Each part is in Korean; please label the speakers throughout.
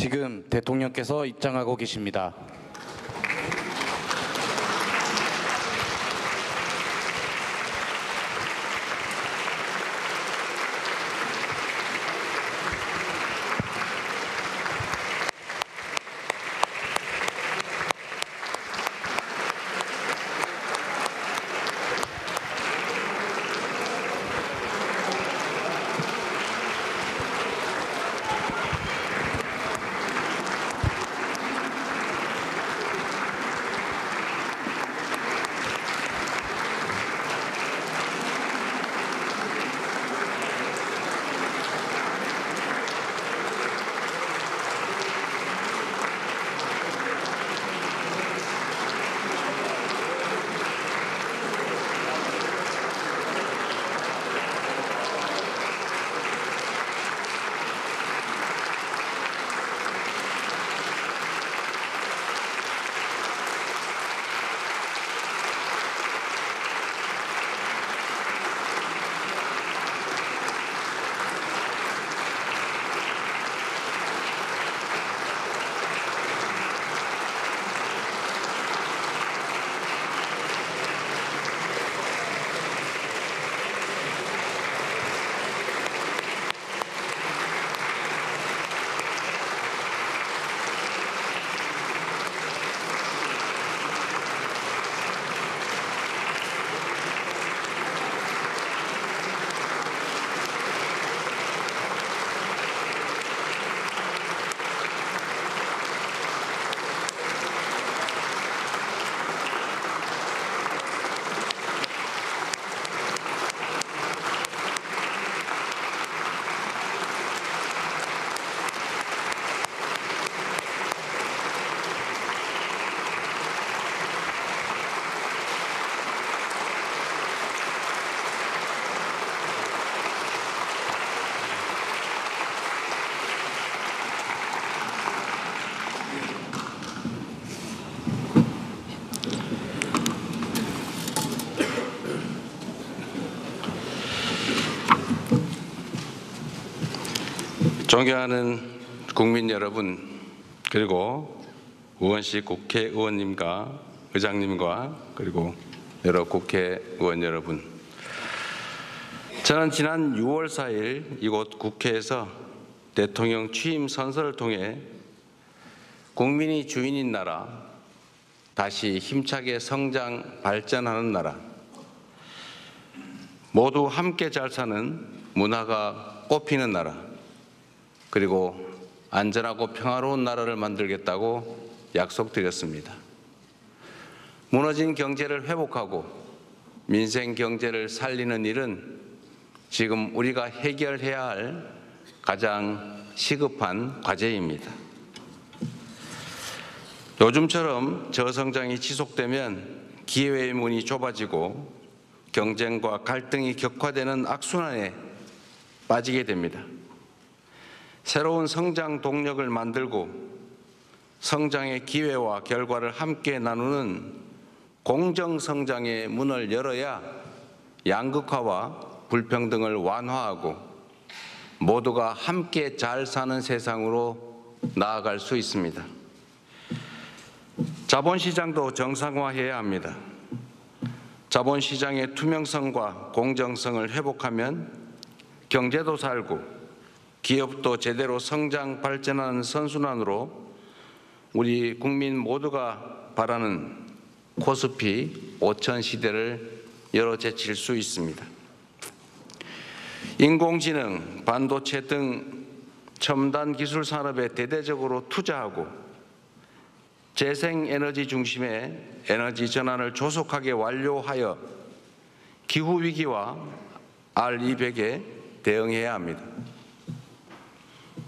Speaker 1: 지금 대통령께서 입장하고 계십니다.
Speaker 2: 존경하는 국민 여러분, 그리고 의원실 국회의원님과 의장님과 그리고 여러 국회의원 여러분, 저는 지난 6월 4일 이곳 국회에서 대통령 취임 선서를 통해 국민이 주인인 나라, 다시 힘차게 성장 발전하는 나라, 모두 함께 잘 사는 문화가 꽃피는 나라, 그리고 안전하고 평화로운 나라를 만들겠다고 약속드렸습니다. 무너진 경제를 회복하고 민생 경제를 살리는 일은 지금 우리가 해결해야 할 가장 시급한 과제입니다. 요즘처럼 저성장이 지속되면 기회의 문이 좁아지고 경쟁과 갈등이 격화되는 악순환에 빠지게 됩니다. 새로운 성장 동력을 만들고 성장의 기회와 결과를 함께 나누는 공정성장의 문을 열어야 양극화와 불평등을 완화하고 모두가 함께 잘 사는 세상으로 나아갈 수 있습니다. 자본시장도 정상화해야 합니다. 자본시장의 투명성과 공정성을 회복하면 경제도 살고 기업도 제대로 성장 발전하는 선순환으로 우리 국민 모두가 바라는 코스피 5000 시대를 열어제칠 수 있습니다. 인공지능, 반도체 등 첨단 기술 산업에 대대적으로 투자하고 재생에너지 중심의 에너지 전환을 조속하게 완료하여 기후위기와 R200에 대응해야 합니다.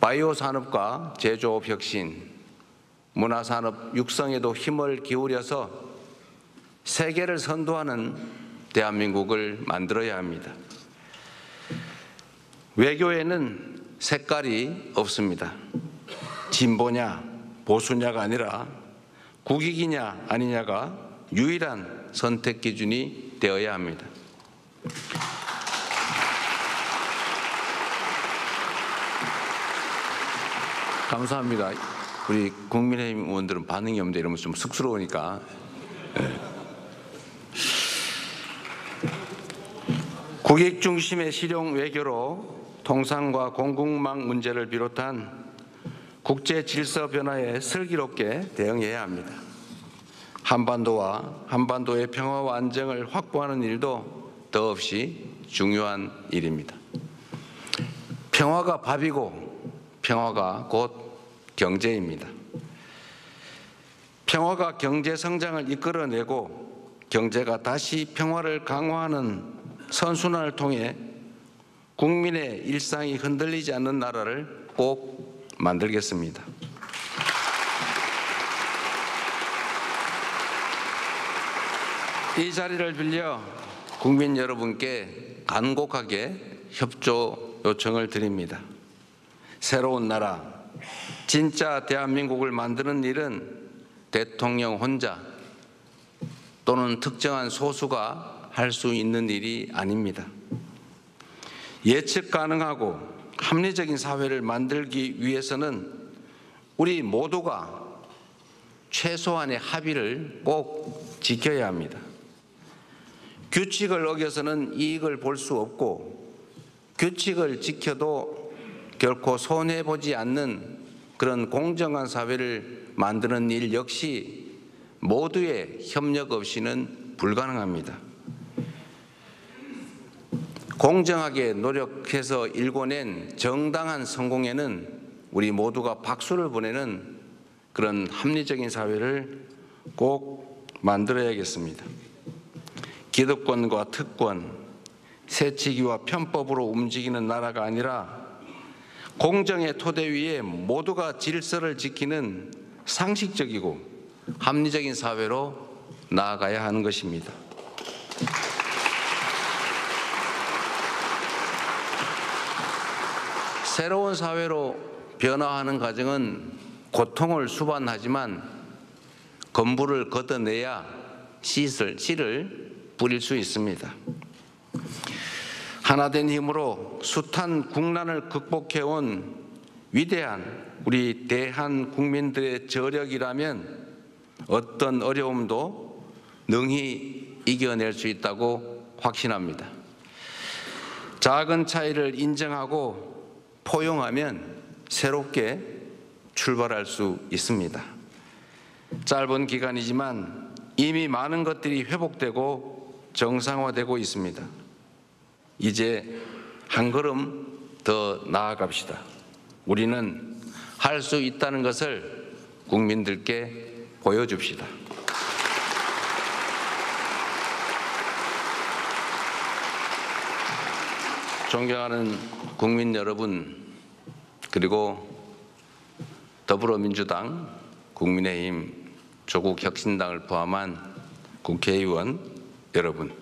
Speaker 2: 바이오 산업과 제조업 혁신, 문화산업 육성에도 힘을 기울여서 세계를 선도하는 대한민국을 만들어야 합니다. 외교에는 색깔이 없습니다. 진보냐 보수냐가 아니라 국익이냐 아니냐가 유일한 선택 기준이 되어야 합니다. 감사합니다. 우리 국민의힘 의원들은 반응이 없는데 이러면 좀 쑥스러우니까. 네. 국익 중심의 실용 외교로 통상과 공급망 문제를 비롯한 국제 질서 변화에 슬기롭게 대응해야 합니다. 한반도와 한반도의 평화와 안정을 확보하는 일도 더없이 중요한 일입니다. 평화가 밥이고 평화가 곧 경제입니다. 평화가 경제 성장을 이끌어내고 경제가 다시 평화를 강화하는 선순환을 통해 국민의 일상이 흔들리지 않는 나라를 꼭 만들겠습니다. 이 자리를 빌려 국민 여러분께 간곡하게 협조 요청을 드립니다. 새로운 나라, 진짜 대한민국을 만드는 일은 대통령 혼자 또는 특정한 소수가 할 수 있는 일이 아닙니다. 예측 가능하고 합리적인 사회를 만들기 위해서는 우리 모두가 최소한의 합의를 꼭 지켜야 합니다. 규칙을 어겨서는 이익을 볼 수 없고 규칙을 지켜도 결코 손해보지 않는 그런 공정한 사회를 만드는 일 역시 모두의 협력 없이는 불가능합니다. 공정하게 노력해서 일궈낸 정당한 성공에는 우리 모두가 박수를 보내는 그런 합리적인 사회를 꼭 만들어야겠습니다. 기득권과 특권, 새치기와 편법으로 움직이는 나라가 아니라 공정의 토대 위에 모두가 질서를 지키는 상식적이고 합리적인 사회로 나아가야 하는 것입니다. 새로운 사회로 변화하는 과정은 고통을 수반하지만 건물을 걷어내야 씨를 뿌릴 수 있습니다. 하나된 힘으로 숱한 국난을 극복해온 위대한 우리 대한 국민들의 저력이라면 어떤 어려움도 능히 이겨낼 수 있다고 확신합니다. 작은 차이를 인정하고 포용하면 새롭게 출발할 수 있습니다. 짧은 기간이지만 이미 많은 것들이 회복되고 정상화되고 있습니다. 이제 한 걸음 더 나아갑시다. 우리는 할 수 있다는 것을 국민들께 보여줍시다. 존경하는 국민 여러분, 그리고 더불어민주당, 국민의힘, 조국혁신당을 포함한 국회의원 여러분,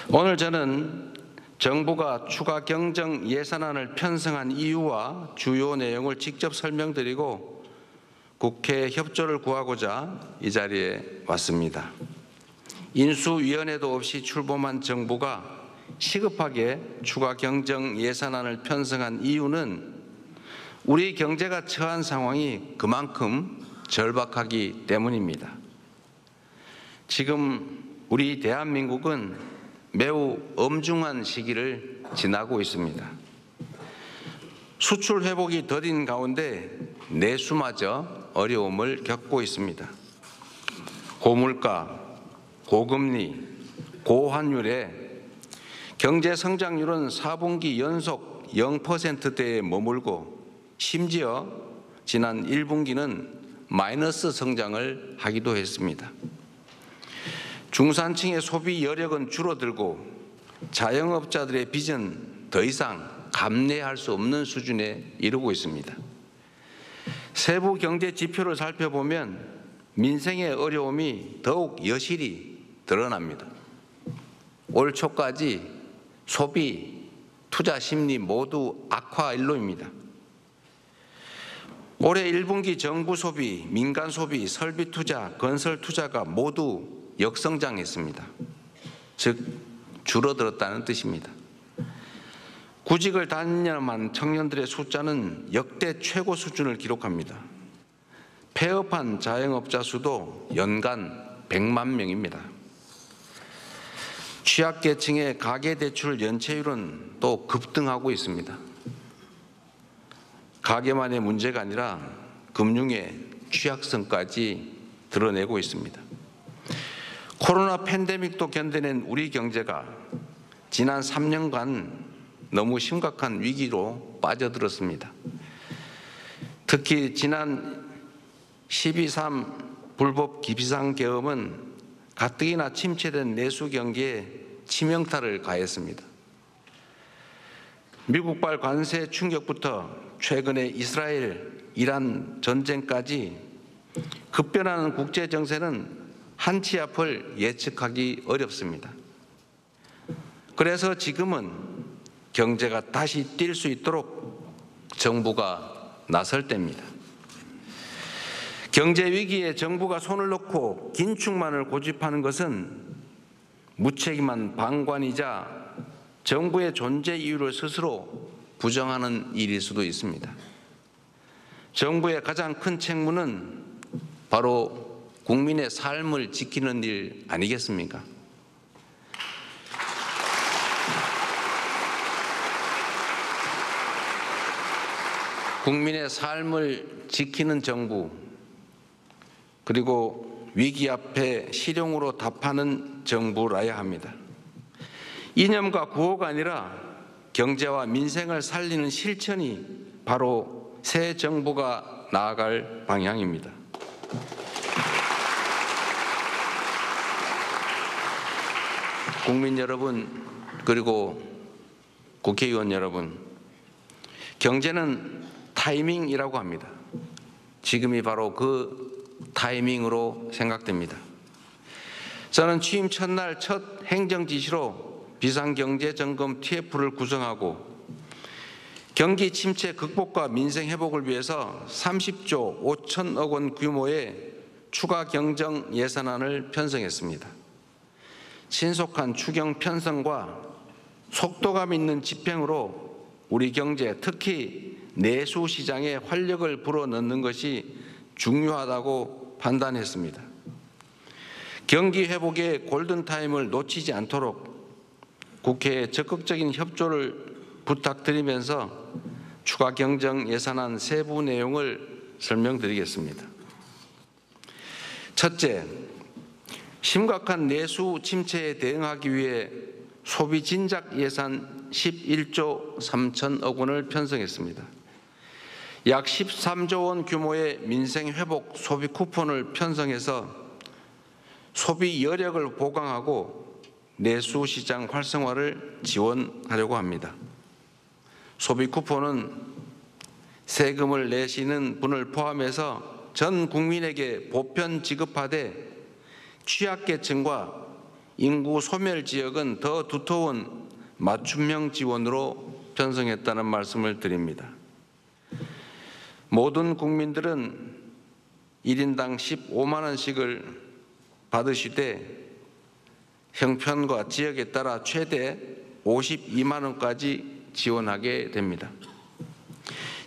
Speaker 2: 오늘 저는 정부가 추가 경정 예산안을 편성한 이유와 주요 내용을 직접 설명드리고 국회 협조를 구하고자 이 자리에 왔습니다. 인수위원회도 없이 출범한 정부가 시급하게 추가 경정 예산안을 편성한 이유는 우리 경제가 처한 상황이 그만큼 절박하기 때문입니다. 지금 우리 대한민국은 매우 엄중한 시기를 지나고 있습니다. 수출 회복이 더딘 가운데 내수마저 어려움을 겪고 있습니다. 고물가, 고금리, 고환율에 경제 성장률은 4분기 연속 0%대에 머물고 심지어 지난 1분기는 마이너스 성장을 하기도 했습니다. 중산층의 소비 여력은 줄어들고 자영업자들의 빚은 더 이상 감내할 수 없는 수준에 이르고 있습니다. 세부 경제 지표를 살펴보면 민생의 어려움이 더욱 여실히 드러납니다. 올 초까지 소비, 투자 심리 모두 악화 일로입니다. 올해 1분기 정부 소비, 민간 소비, 설비 투자, 건설 투자가 모두 역성장했습니다. 즉 줄어들었다는 뜻입니다. 구직을 단념한 청년들의 숫자는 역대 최고 수준을 기록합니다. 폐업한 자영업자 수도 연간 100만 명입니다. 취약계층의 가계대출 연체율은 또 급등하고 있습니다. 가계만의 문제가 아니라 금융의 취약성까지 드러내고 있습니다. 코로나 팬데믹도 견뎌낸 우리 경제가 지난 3년간 너무 심각한 위기로 빠져들었습니다. 특히 지난 12.3 불법 비상계엄은 가뜩이나 침체된 내수 경기에 치명타를 가했습니다. 미국발 관세 충격부터 최근의 이스라엘, 이란 전쟁까지 급변하는 국제 정세는 한치 앞을 예측하기 어렵습니다. 그래서 지금은 경제가 다시 뛸 수 있도록 정부가 나설 때입니다. 경제 위기에 정부가 손을 놓고 긴축만을 고집하는 것은 무책임한 방관이자 정부의 존재 이유를 스스로 부정하는 일일 수도 있습니다. 정부의 가장 큰 책무는 바로 국민의 삶을 지키는 일 아니겠습니까? 국민의 삶을 지키는 정부, 그리고 위기 앞에 실용으로 답하는 정부라야 합니다. 이념과 구호가 아니라 경제와 민생을 살리는 실천이 바로 새 정부가 나아갈 방향입니다. 국민 여러분, 그리고 국회의원 여러분, 경제는 타이밍이라고 합니다. 지금이 바로 그 타이밍으로 생각됩니다. 저는 취임 첫날 첫 행정지시로 비상경제점검 TF를 구성하고 경기 침체 극복과 민생 회복을 위해서 30조 5천억 원 규모의 추가 경정 예산안을 편성했습니다. 신속한 추경 편성과 속도감 있는 집행으로 우리 경제, 특히 내수 시장에 활력을 불어넣는 것이 중요하다고 판단했습니다. 경기 회복의 골든타임을 놓치지 않도록 국회에 적극적인 협조를 부탁드리면서 추가 경정 예산안 세부 내용을 설명드리겠습니다. 첫째, 심각한 내수 침체에 대응하기 위해 소비 진작 예산 11조 3천억 원을 편성했습니다. 약 13조 원 규모의 민생 회복 소비 쿠폰을 편성해서 소비 여력을 보강하고 내수 시장 활성화를 지원하려고 합니다. 소비 쿠폰은 세금을 내시는 분을 포함해서 전 국민에게 보편 지급하되 취약계층과 인구 소멸 지역은 더 두터운 맞춤형 지원으로 편성했다는 말씀을 드립니다. 모든 국민들은 1인당 15만 원씩을 받으시되 형편과 지역에 따라 최대 52만 원까지 지원하게 됩니다.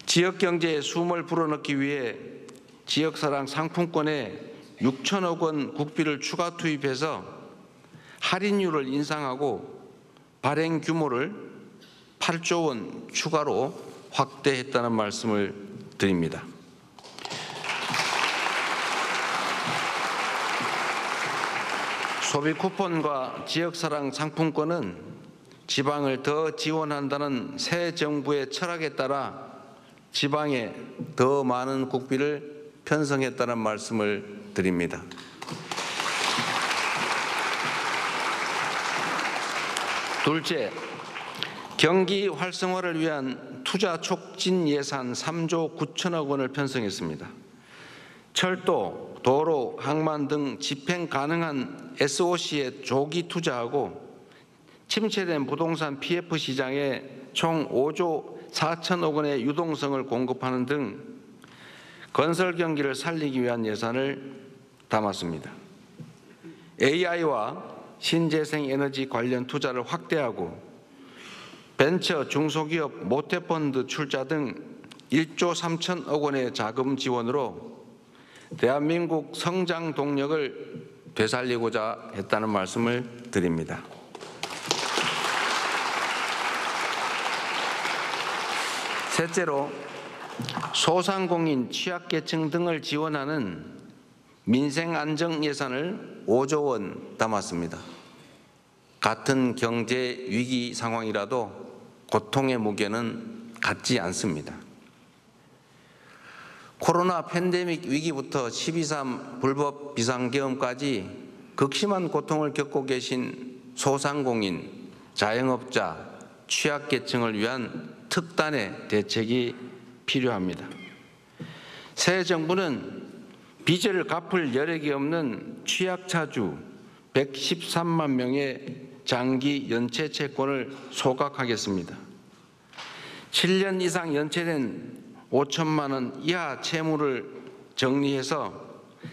Speaker 2: 지역 경제에 숨을 불어넣기 위해 지역사랑 상품권에 6천억 원 국비를 추가 투입해서 할인율을 인상하고 발행 규모를 8조 원 추가로 확대했다는 말씀을 드립니다. 소비 쿠폰과 지역사랑 상품권은 지방을 더 지원한다는 새 정부의 철학에 따라 지방에 더 많은 국비를 편성했다는 말씀을 드립니다. 둘째, 경기 활성화를 위한 투자 촉진 예산 3조 9천억 원을 편성했습니다. 철도, 도로, 항만 등 집행 가능한 SOC에 조기 투자하고 침체된 부동산 PF 시장에 총 5조 4천억 원의 유동성을 공급하는 등 건설 경기를 살리기 위한 예산을 담았습니다. AI와 신재생 에너지 관련 투자를 확대하고 벤처 중소기업 모태펀드 출자 등 1조 3천억 원의 자금 지원으로 대한민국 성장 동력을 되살리고자 했다는 말씀을 드립니다. 셋째로 소상공인, 취약계층 등을 지원하는 민생안정 예산을 5조 원 담았습니다. 같은 경제 위기 상황이라도 고통의 무게는 같지 않습니다. 코로나 팬데믹 위기부터 12.3 불법 비상계엄까지 극심한 고통을 겪고 계신 소상공인, 자영업자, 취약계층을 위한 특단의 대책이 필요합니다. 새 정부는 빚을 갚을 여력이 없는 취약차주 113만 명의 장기 연체 채권을 소각하겠습니다. 7년 이상 연체된 5천만 원 이하 채무를 정리해서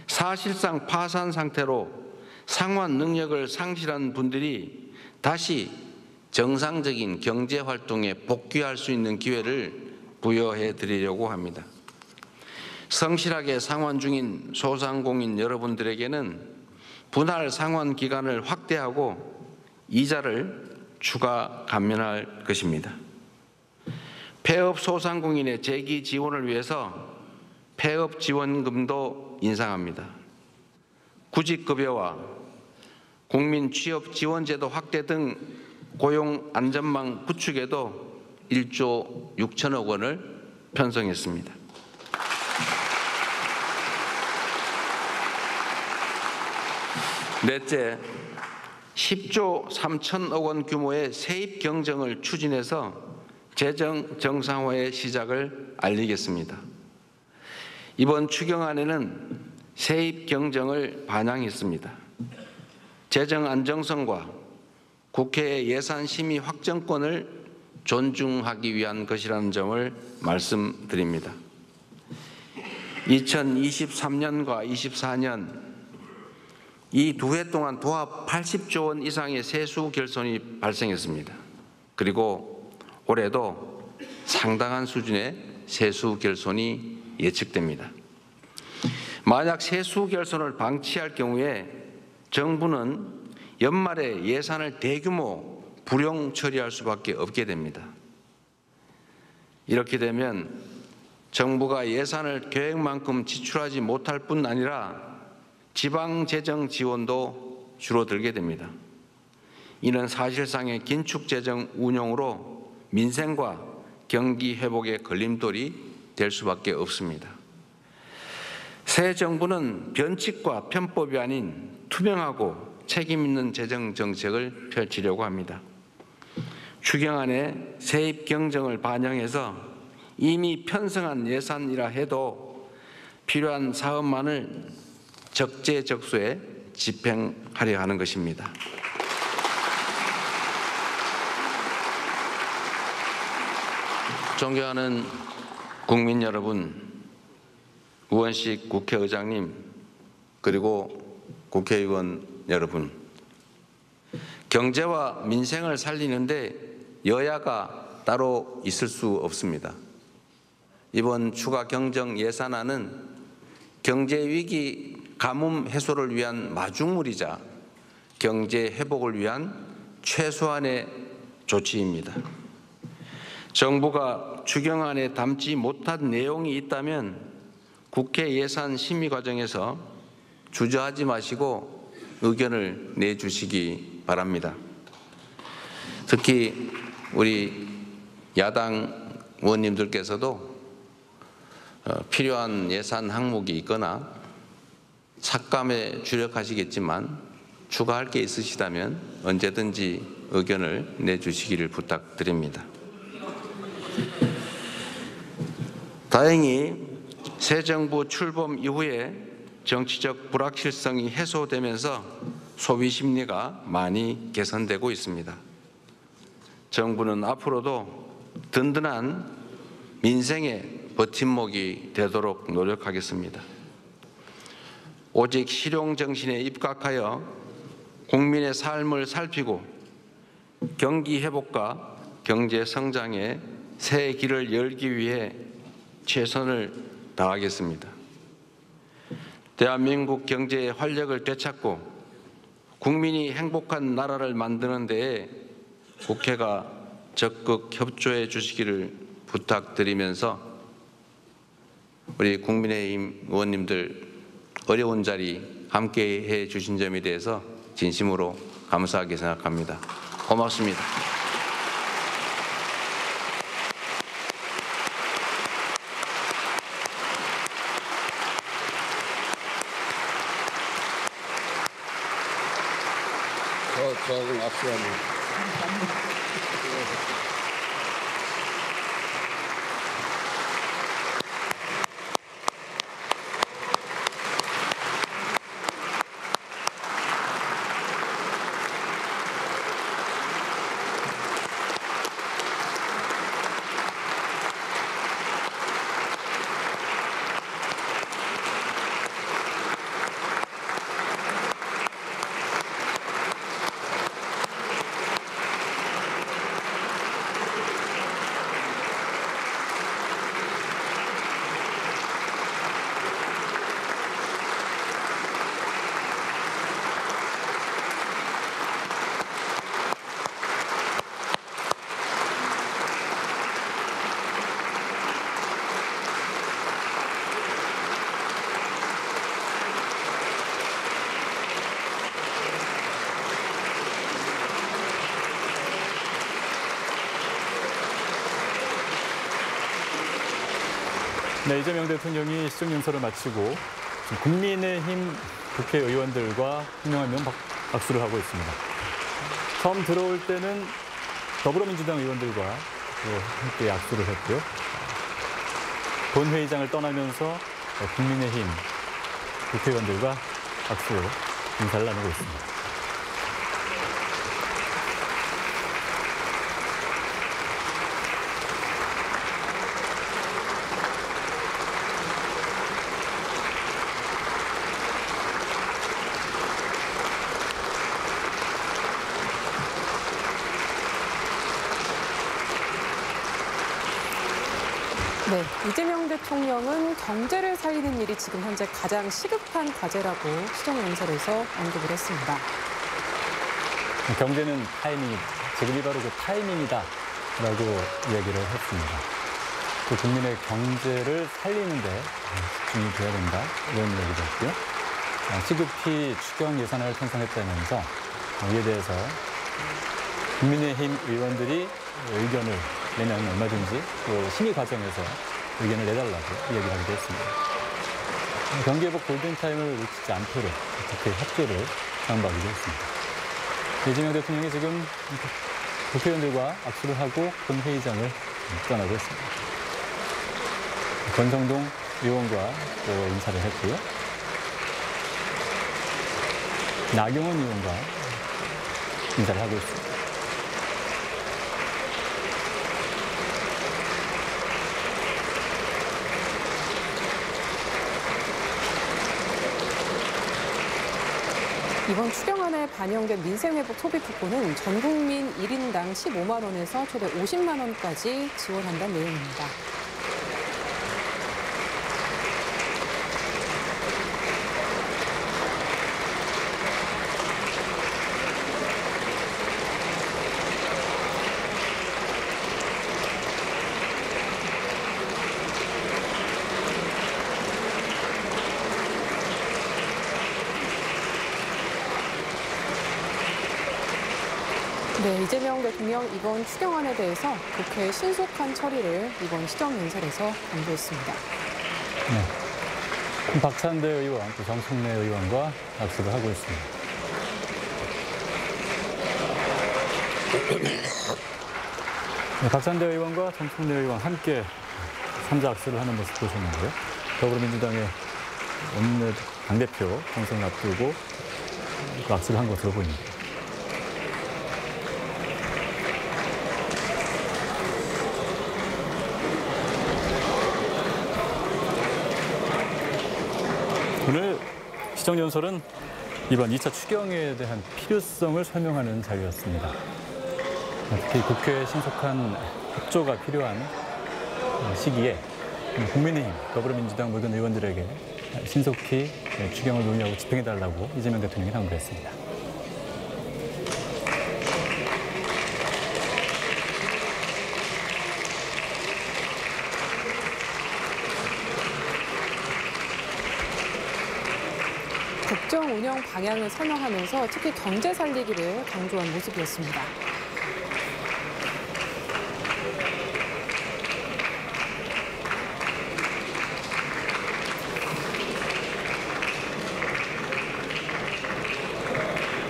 Speaker 2: 사실상 파산 상태로 상환 능력을 상실한 분들이 다시 정상적인 경제 활동에 복귀할 수 있는 기회를 부여해 드리려고 합니다. 성실하게 상환 중인 소상공인 여러분들에게는 분할 상환 기간을 확대하고 이자를 추가 감면할 것입니다. 폐업 소상공인의 재기 지원을 위해서 폐업 지원금도 인상합니다. 구직급여와 국민 취업 지원제도 확대 등 고용 안전망 구축에도 1조 6천억 원을 편성했습니다. 넷째, 10조 3천억 원 규모의 세입 경정을 추진해서 재정 정상화의 시작을 알리겠습니다. 이번 추경안에는 세입 경정을 반영했습니다. 재정 안정성과 국회의 예산 심의 확정권을 존중하기 위한 것이라는 점을 말씀드립니다. 2023년과 24년 이 두 해 동안 도합 80조 원 이상의 세수 결손이 발생했습니다. 그리고 올해도 상당한 수준의 세수 결손이 예측됩니다. 만약 세수 결손을 방치할 경우에 정부는 연말에 예산을 대규모 불용 처리할 수밖에 없게 됩니다. 이렇게 되면 정부가 예산을 계획만큼 지출하지 못할 뿐 아니라 지방재정 지원도 줄어들게 됩니다. 이는 사실상의 긴축재정 운용으로 민생과 경기 회복의 걸림돌이 될 수밖에 없습니다. 새 정부는 변칙과 편법이 아닌 투명하고 책임 있는 재정 정책을 펼치려고 합니다. 추경안에 세입 경정을 반영해서 이미 편성한 예산이라 해도 필요한 사업만을 적재적소에 집행하려 하는 것입니다. 존경하는 국민 여러분, 우원식 국회의장님, 그리고 국회의원 여러분, 경제와 민생을 살리는데 여야가 따로 있을 수 없습니다. 이번 추가 경정 예산안은 경제 위기 가뭄 해소를 위한 마중물이자 경제 회복을 위한 최소한의 조치입니다. 정부가 추경안에 담지 못한 내용이 있다면 국회 예산 심의 과정에서 주저하지 마시고 의견을 내주시기 바랍니다. 특히 우리 야당 의원님들께서도 필요한 예산 항목이 있거나 삭감에 주력하시겠지만 추가할 게 있으시다면 언제든지 의견을 내주시기를 부탁드립니다. 다행히 새 정부 출범 이후에 정치적 불확실성이 해소되면서 소비 심리가 많이 개선되고 있습니다. 정부는 앞으로도 든든한 민생의 버팀목이 되도록 노력하겠습니다. 오직 실용 정신에 입각하여 국민의 삶을 살피고 경기 회복과 경제 성장의 새 길을 열기 위해 최선을 다하겠습니다. 대한민국 경제의 활력을 되찾고 국민이 행복한 나라를 만드는 데에 국회가 적극 협조해 주시기를 부탁드리면서 우리 국민의힘 의원님들 어려운 자리 함께해 주신 점에 대해서 진심으로 감사하게 생각합니다. 고맙습니다.
Speaker 3: 저하고 악수합니다.
Speaker 4: 네, 이재명 대통령이 시정연설을 마치고 국민의힘 국회의원들과 한 명 한 명 박수를 하고 있습니다. 처음 들어올 때는 더불어민주당 의원들과 함께 악수를 했고요. 본회의장을 떠나면서 국민의힘 국회의원들과 박수로 인사를 나누고 있습니다.
Speaker 5: 네, 이재명 대통령은 경제를 살리는 일이 지금 현재 가장 시급한 과제라고 시정연설에서 언급을 했습니다.
Speaker 4: 경제는 타이밍이다. 지금이 바로 그 타이밍이다. 라고 얘기를 했습니다. 또 국민의 경제를 살리는 데 집중이 돼야 된다. 이런 얘기도 했고요. 시급히 추경 예산을 편성했다면서 이에 대해서 국민의힘 의원들이 의견을 내면 얼마든지 또 심의 과정에서 의견을 내달라고 얘기를 하기도 했습니다. 경기회복 골든타임을 놓치지 않도록 국회 협조를 당부하기도 했습니다. 이재명 대통령이 지금 국회의원들과 악수를 하고 본회의장을 떠나고 있습니다. 권성동 의원과 또 인사를 했고요. 나경원 의원과 인사를 하고 있습니다.
Speaker 5: 이번 추경안에 반영된 민생회복 소비 쿠폰은 전 국민 1인당 15만 원에서 최대 50만 원까지 지원한다는 내용입니다. 네, 이재명 대통령 이번 추경안에 대해서 국회 신속한 처리를 이번 시정연설에서 강조했습니다.
Speaker 4: 네, 박찬대 의원, 또 정청래 의원과 악수를 하고 있습니다. 네, 박찬대 의원과 정청래 의원 함께 3자 악수를 하는 모습 보셨는데요. 더불어민주당의 당대표 당선을 앞두고 그 악수를 한 것으로 보입니다. 오늘 시정연설은 이번 2차 추경에 대한 필요성을 설명하는 자리였습니다. 특히 국회의 신속한 협조가 필요한 시기에 국민의힘, 더불어민주당 모든 의원들에게 신속히 추경을 논의하고 집행해달라고 이재명 대통령이 당부했습니다.
Speaker 5: 국정 운영 방향을 설명하면서 특히 경제 살리기를 강조한 모습이었습니다.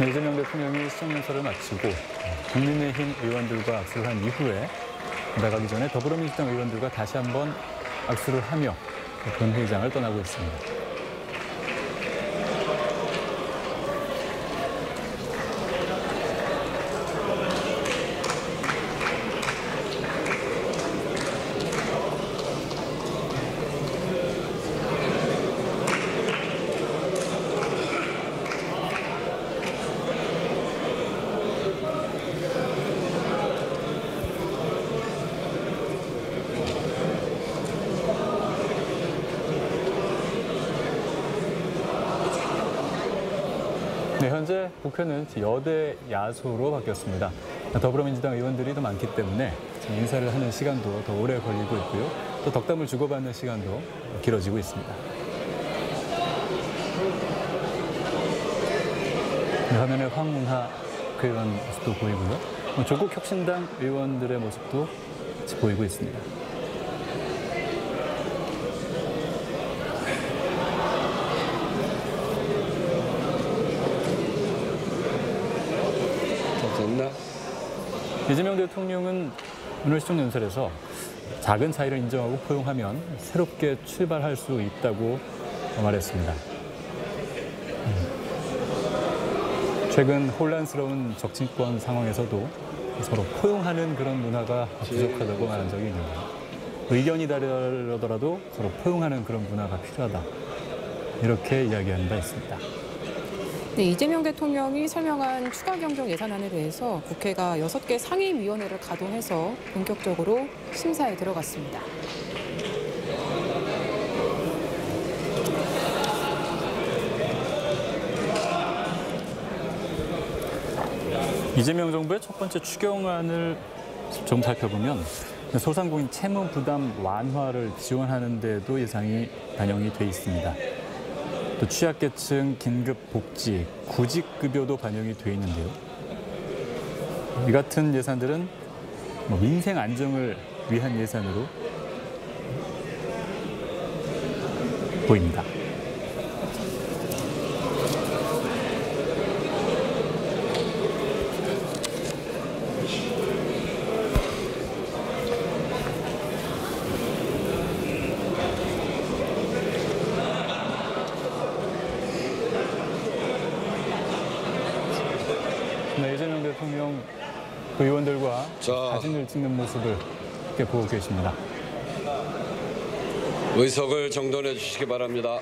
Speaker 4: 이재명 대통령이 시정연설을 마치고 국민의힘 의원들과 악수를 한 이후에 나가기 전에 더불어민주당 의원들과 다시 한번 악수를 하며 본회의장을 떠나고 있습니다. 네, 현재 국회는 여대 야소로 바뀌었습니다. 더불어민주당 의원들이 더 많기 때문에 인사를 하는 시간도 더 오래 걸리고 있고요. 또 덕담을 주고받는 시간도 길어지고 있습니다. 네, 화면에 황문하 의원 모습도 보이고요. 조국혁신당 의원들의 모습도 같이 보이고 있습니다.
Speaker 3: 됐나?
Speaker 4: 이재명 대통령은 오늘 시정연설에서 작은 차이를 인정하고 포용하면 새롭게 출발할 수 있다고 말했습니다. 최근 혼란스러운 정치권 상황에서도 서로 포용하는 그런 문화가 부족하다고 말한 적이 있는데 의견이 다르더라도 서로 포용하는 그런 문화가 필요하다. 이렇게 이야기한 바 있습니다.
Speaker 5: 네, 이재명 대통령이 설명한 추가 경정 예산안에 대해서 국회가 6개 상임위원회를 가동해서 본격적으로 심사에 들어갔습니다.
Speaker 4: 이재명 정부의 첫 번째 추경안을 좀 살펴보면 소상공인 채무 부담 완화를 지원하는 데도 예산이 반영이 돼 있습니다. 또 취약계층 긴급 복지, 구직급여도 반영이 돼 있는데요. 이 같은 예산들은 민생 안정을 위한 예산으로 보입니다. 네, 이재명 대통령 의원들과 사진을 찍는 모습을 이렇게 보고 계십니다.
Speaker 3: 의석을 정돈해 주시기 바랍니다.